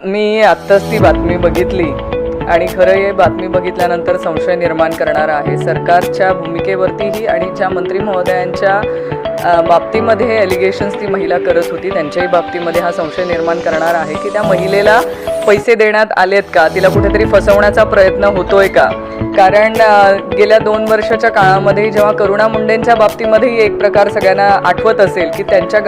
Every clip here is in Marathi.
मी आत्ताच ती बातमी बघितली आणि खरं हे बातमी बघितल्यानंतर संशय निर्माण करणार आहे. सरकारच्या भूमिकेवरतीही आणि ज्या मंत्री महोदयांच्या बाबतीमध्ये एलिगेशन्स ती महिला करत होती त्यांच्याही बाबतीमध्ये हा संशय निर्माण करणार आहे की त्या महिलेला पैसे देण्यात आलेत का, तिला कुठेतरी फसवण्याचा प्रयत्न होतोय का. कारण गेल्या 2 वर्षाच्या काळामध्ये जेव्हा करुणा मुंडेंच्या बाबतीमध्येही एक प्रकार सगळ्यांना आठवत असेल की त्यांच्या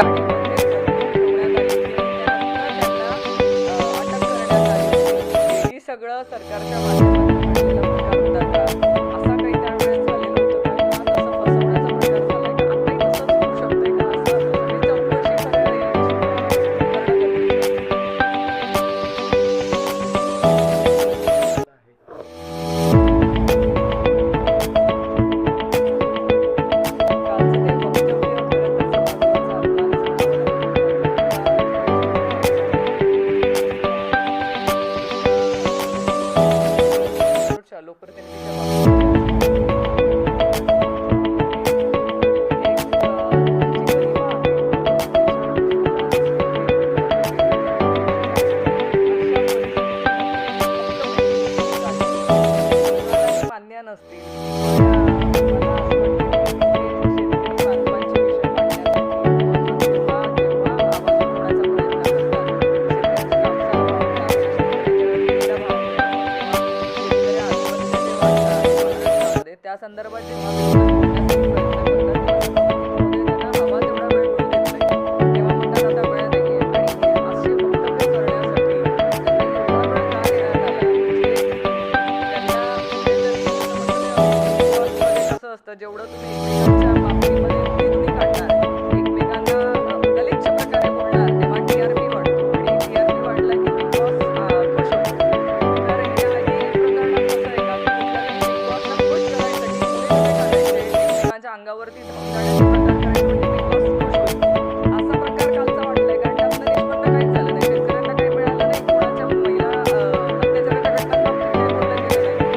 सगळं सरकारच्या माध्यमातून घडलेलं प्रकार होता का, असा काही त्यावेळेस झालेलं होतं का, किंवा तसं फसवण्याचा प्रकार झालाय का, आताही तसंच होऊ शकतंय का, असं सगळी चौकशी त्या संदर्भात जेवढं तुम्ही एकमेकांच्या बाबतीमध्ये तुम्ही काढणार, एकमेकांना गलिच्छ प्रकारे बोलणार, तेव्हा टीआरपी वाढतो आणि टीआरपी वाढला की बिग बॉस खुश होतो. तर हे प्रकरणात कसं आहे का की बिग बॉसला खुश करायसाठी पुढे काढायचे, एकमेकांच्या अंगावरती धावून जाण्याचे प्रकार करायचे म्हणजे बिग बॉस खुश होईल. असा प्रकार कालचा वाटलाय. कारण त्यातनं निष्पन्न काहीच झालं नाही, शेतकऱ्यांना काही मिळालं नाही, कोणाच्या महिला अत्याचाराच्या घटनांबाबतीत काही बोललं गेलं नाही.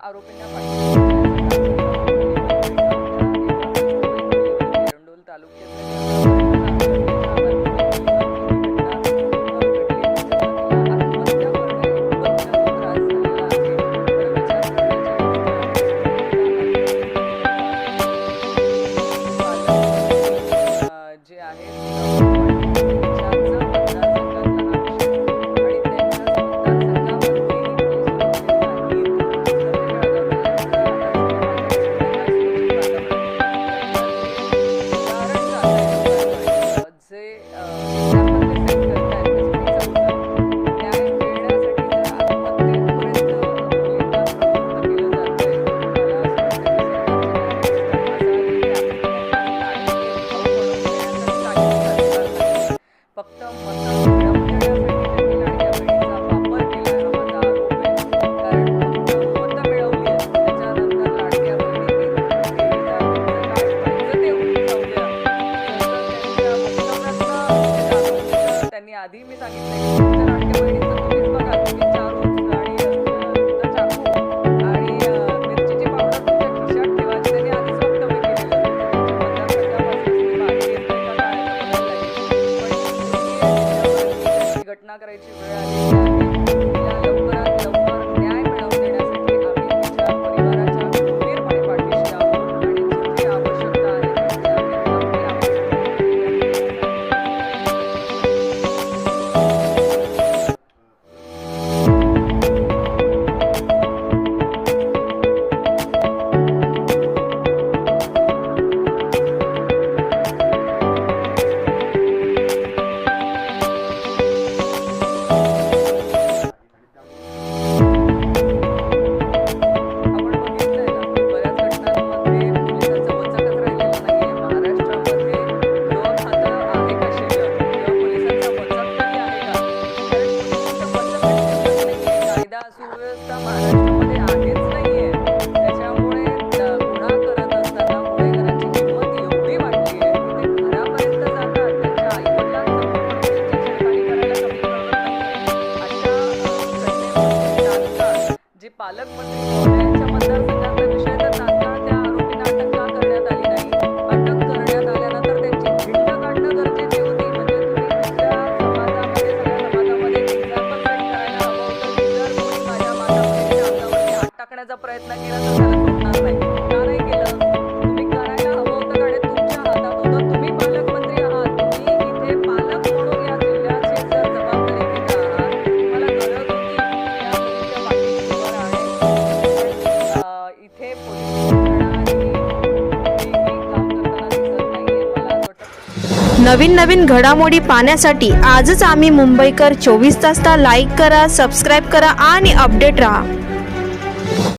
आरोपींना एरंडोल जे आहे आधी मी सांगितलं की तुमच्या लाडक्या बहिणीचं तुम्हीच बघा, तुम्ही चारू आणि चाकू आणि मिरचीची पावडर तुमच्या खिशात ठेवायची. त्यांनी आधीच वक्तव्य केलेलं पण घटना करायची वेळ आली आहे. लवकरात लवकर न्याय मिळवून देण्यासाठी आम्ही तिच्या परिवाराच्या खंबीरपणे पाठीशी आहोत आणि जी आवश्यकता आहे नवीन नवीन घडामोडी पाहण्यासाठी आजच आम्ही मुंबईकर 24 तासला लाईक करा, सबस्क्राईब करा आणि अपडेट रहा.